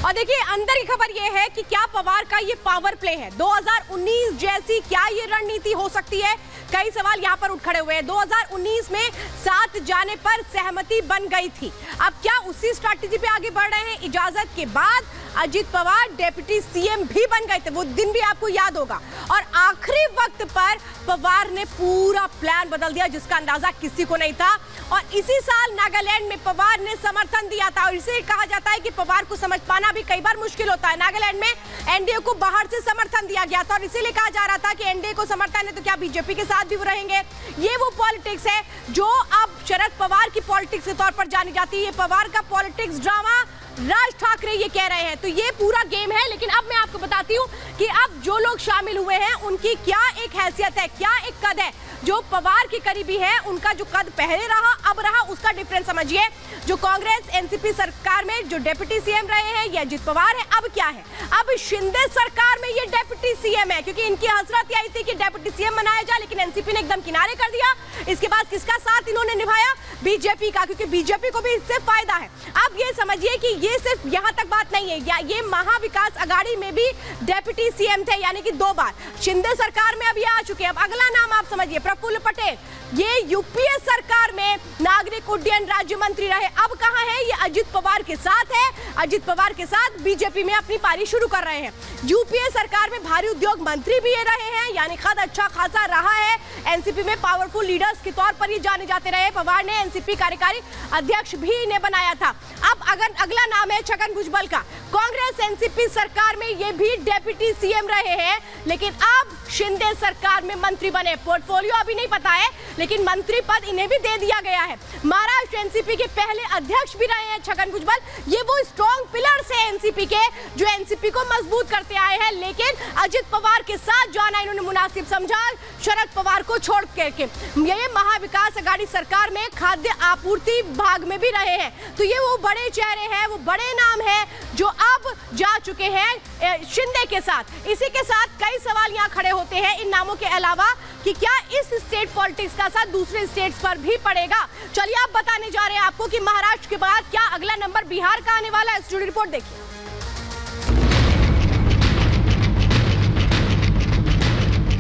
और देखिए अंदर की खबर ये है कि क्या पवार का ये पावर प्ले है 2019 जैसी, क्या ये रणनीति हो सकती है? कई सवाल यहाँ पर उठ खड़े हुए हैं। 2019 में साथ जाने पर सहमति बन गई थी, अब क्या उसी स्ट्रैटेजी पे आगे बढ़ रहे हैं? इजाजत के बाद अजित पवार डिप्टी सीएम भी बन गए थे, वो दिन भी आपको याद होगा। और आखिरी वक्त पर पवार ने पूरा प्लान बदल दिया जिसका अंदाजा किसी को नहीं था। और इसी साल नागालैंड में पवार ने समर्थन दिया था और इसे कहा जाता है कि पवार को समझ पाना भी कई बार मुश्किल होता है। नागालैंड में एनडीए को बाहर से समर्थन दिया गया था और इसीलिए कहा जा रहा था कि एनडीए को समर्थन है तो क्या बीजेपी के साथ भी वो रहेंगे? ये वो पॉलिटिक्स है जो अब शरद पवार की पॉलिटिक्स के तौर पर जानी जाती है। ये पवार का पॉलिटिक्स ड्रामा राज ठाकरे ये कह रहे हैं, तो ये पूरा गेम है। लेकिन अब मैं आपको बताती हूँ कि अब जो लोग शामिल हुए हैं उनकी क्या एक हैसियत है, क्या एक कद है। जो पवार के करीबी है उनका जो कद पहले रहा अब रहा उसका डिफरेंस समझिए। जो कांग्रेस एनसीपी सरकार में जो डिप्टी सीएम रहे हैं ये अजित पवार है, अब क्या है? अब शिंदे सरकार में ये डिप्टी सीएम है, क्योंकि इनकी हसरत आई थी कि डिप्टी सीएम बनाया जाए, लेकिन एनसीपी ने एकदम किनारे कर दिया। इसके बाद किसका साथ इन्होंने निभाया? बीजेपी का, क्योंकि बीजेपी को भी इससे फायदा है। अब ये समझिए कि ये सिर्फ यहाँ तक बात नहीं है, या ये महाविकास अघाड़ी में भी डिप्टी सीएम थे, यानी कि 2 बार शिंदे सरकार में अब ये आ चुके हैं। अब अगला नाम आप समझिए प्रफुल्ल पटेल, ये यूपीए सरकार में नागरिक उड्डयन राज्य मंत्री रहे, अब कहां है? ये अजित पवार के साथ है, अजित पवार के साथ बीजेपी में अपनी पारी शुरू कर रहे हैं। यूपीए सरकार में भारी उद्योग मंत्री भी ये रहे हैं, यानी खद अच्छा खासा रहा है। एनसीपी में पावरफुल लीडर्स के तौर पर ये जाने जाते रहे। पवार ने एनसीपी कार्यकारी अध्यक्ष भी इन्हें बनाया था। अब अगर अगला नाम है छगन भुजबल का, कांग्रेस एनसीपी सरकार में ये भी डिप्टी सीएम रहे हैं, लेकिन अब शिंदे सरकार में मंत्री बने। पोर्टफोलियो अभी नहीं पता है, लेकिन मंत्री पद इन्हें भी दे दिया गया है। महाराष्ट्र एनसीपी के पहले अध्यक्ष भी रहे हैं छगन भुजबल। ये वो स्ट्रॉन्ग पिलर्स है एनसीपी के जो एनसीपी को मजबूत करते आए हैं, लेकिन अजित पवार के साथ जाना इन्होंने मुनासिब समझा शरद पवार को छोड़ करके। ये महाविकास अघाड़ी सरकार में खाद्य आपूर्ति विभाग में भी रहे हैं, तो ये वो बड़े चेहरे हैं, वो बड़े नाम हैं जो अब जा चुके हैं शिंदे के साथ। इसी के साथ कई सवाल यहाँ खड़े होते हैं इन नामों के अलावा कि क्या इस स्टेट पॉलिटिक्स का असर दूसरे स्टेट्स पर भी पड़ेगा। चलिए आप बताने जा रहे हैं आपको कि महाराष्ट्र के बाद क्या अगला नंबर बिहार का आने वाला है। स्टूडियो रिपोर्ट देखिए।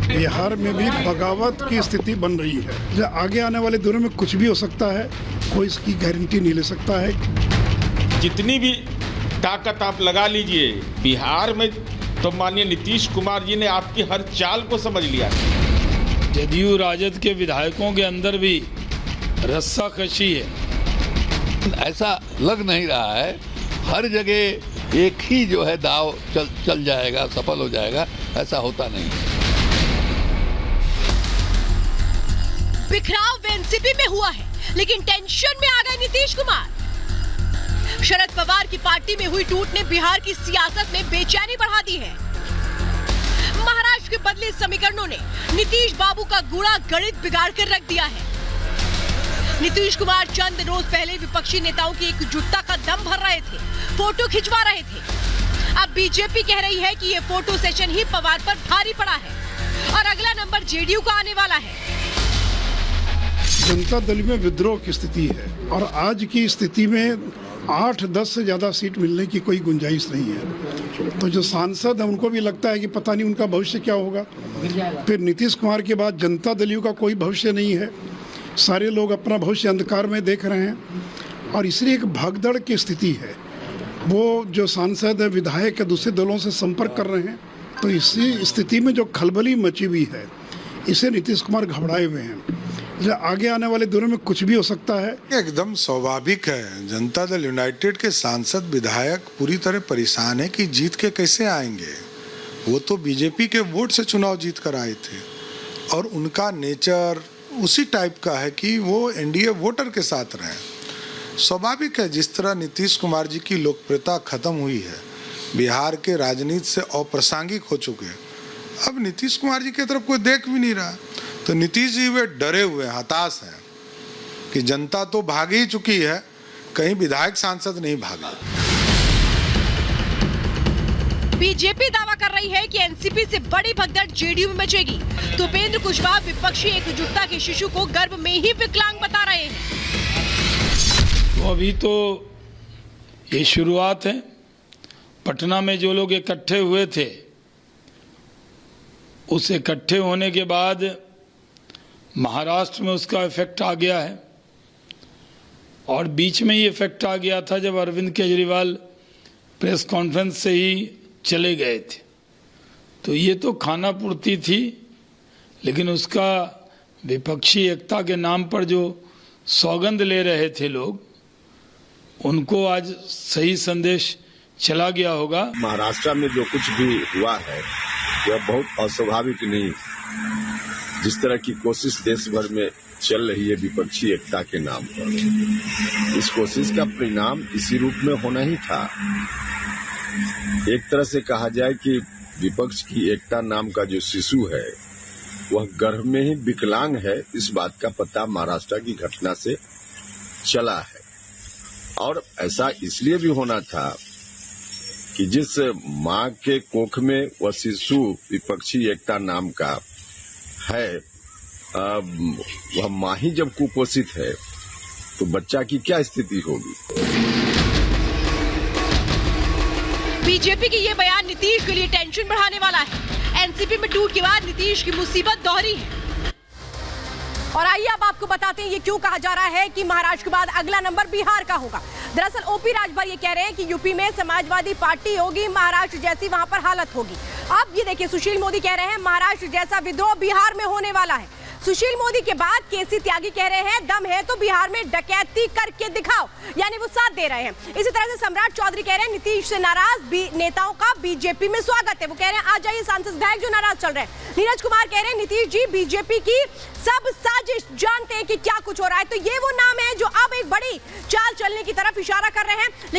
बिहार में भी बगावत की स्थिति बन रही है। आगे आने वाले दिनों में कुछ भी हो सकता है, कोई इसकी गारंटी नहीं ले सकता है। जितनी भी ताकत आप लगा लीजिए, बिहार में तो माननीय नीतीश कुमार जी ने आपकी हर चाल को समझ लिया। जदयू राजद के विधायकों के अंदर भी रस्साकशी है। ऐसा लग नहीं रहा है, हर जगह एक ही जो है दाव चल जाएगा, सफल हो जाएगा, ऐसा होता नहीं है। बिखराव एनसीपी में हुआ है, लेकिन टेंशन में आ गए नीतीश कुमार। शरद पवार की पार्टी में हुई टूट ने बिहार की सियासत में बेचैनी बढ़ा दी है। महाराष्ट्र के बदले समीकरणों ने नीतीश बाबू का गुणा गणित बिगाड़ कर रख दिया है। नीतीश कुमार चंद रोज पहले विपक्षी नेताओं की एकजुटता का दम भर रहे थे, फोटो खिंचवा रहे थे। अब बीजेपी कह रही है कि ये फोटो सेशन ही पवार पर भारी पड़ा है और अगला नंबर जेडीयू का आने वाला है। जनता दल में विद्रोह की स्थिति है और आज की स्थिति में 8-10 से ज्यादा सीट मिलने की कोई गुंजाइश नहीं है। तो जो सांसद है उनको भी लगता है कि पता नहीं उनका भविष्य क्या होगा। फिर नीतीश कुमार के बाद जनता दलियों का कोई भविष्य नहीं है, सारे लोग अपना भविष्य अंधकार में देख रहे हैं और इसलिए एक भगदड़ की स्थिति है। वो जो सांसद है विधायक है दूसरे दलों से संपर्क कर रहे हैं, तो इसी स्थिति में जो खलबली मची हुई है इसे नीतीश कुमार घबराए हुए हैं। आगे आने वाले दिनों में कुछ भी हो सकता है। एकदम स्वाभाविक है, जनता दल यूनाइटेड के सांसद विधायक पूरी तरह परेशान है कि जीत के कैसे आएंगे। वो तो बीजेपी के वोट से चुनाव जीत कर आए थे और उनका नेचर उसी टाइप का है कि वो एनडीए वोटर के साथ रहें। स्वाभाविक है, जिस तरह नीतीश कुमार जी की लोकप्रियता खत्म हुई है, बिहार के राजनीति से अप्रासंगिक हो चुके हैं, अब नीतीश कुमार जी की तरफ कोई देख भी नहीं रहा। तो नीतीश जी वे डरे हुए हताश हैं कि जनता तो भाग ही चुकी है, कहीं विधायक सांसद नहीं भागे। बीजेपी दावा कर रही है कि एनसीपी से बड़ी भगदड़ जेडीयू में मचेगी। तो उपेंद्र कुशवाहा विपक्षी एकजुटता के शिशु को गर्भ में ही विकलांग बता रहे हैं। तो अभी तो ये शुरुआत है, पटना में जो लोग इकट्ठे हुए थे, उस इकट्ठे होने के बाद महाराष्ट्र में उसका इफेक्ट आ गया है और बीच में ही इफेक्ट आ गया था जब अरविंद केजरीवाल प्रेस कॉन्फ्रेंस से ही चले गए थे। तो ये तो खाना पूर्ति थी, लेकिन उसका विपक्षी एकता के नाम पर जो सौगंध ले रहे थे लोग, उनको आज सही संदेश चला गया होगा। महाराष्ट्र में जो कुछ भी हुआ है यह बहुत अस्वाभाविक नहीं। जिस तरह की कोशिश देश भर में चल रही है विपक्षी एकता के नाम पर, इस कोशिश का परिणाम इसी रूप में होना ही था। एक तरह से कहा जाए कि विपक्ष की एकता नाम का जो शिशु है वह गर्भ में ही विकलांग है, इस बात का पता महाराष्ट्र की घटना से चला है। और ऐसा इसलिए भी होना था कि जिस माँ के कोख में वह शिशु विपक्षी एकता नाम का है, वह माँ ही जब कुपोषित है तो बच्चा की क्या स्थिति होगी। बीजेपी की ये बयान नीतीश के लिए टेंशन बढ़ाने वाला है। एनसीपी में टूट के बाद नीतीश की मुसीबत दोहरी है। और आइए अब आपको बताते हैं ये क्यों कहा जा रहा है कि महाराष्ट्र के बाद अगला नंबर बिहार का होगा। दरअसल ओपी राजभर ये कह रहे हैं कि यूपी में समाजवादी पार्टी होगी, महाराष्ट्र जैसी वहां पर हालत होगी। अब ये देखिए, सुशील मोदी कह रहे हैं महाराष्ट्र जैसा विद्रोह बिहार में होने वाला है। सुशील मोदी के बाद केसी त्यागी कह रहे हैं दम है तो बिहार में डकैती करके दिखाओ, यानी वो साथ दे रहे हैं। इसी तरह से सम्राट चौधरी कह रहे हैं नीतीश से नाराज नेताओं का बीजेपी में स्वागत है। वो कह रहे हैं आ जाइए सांसद विधायक जो नाराज चल रहे हैं। नीरज कुमार कह रहे हैं नीतीश जी बीजेपी की सब साजिश जानते हैं कि क्या कुछ हो रहा है। तो ये वो नाम है जो अब एक बड़ी चाल चलने की तरफ इशारा कर रहे हैं।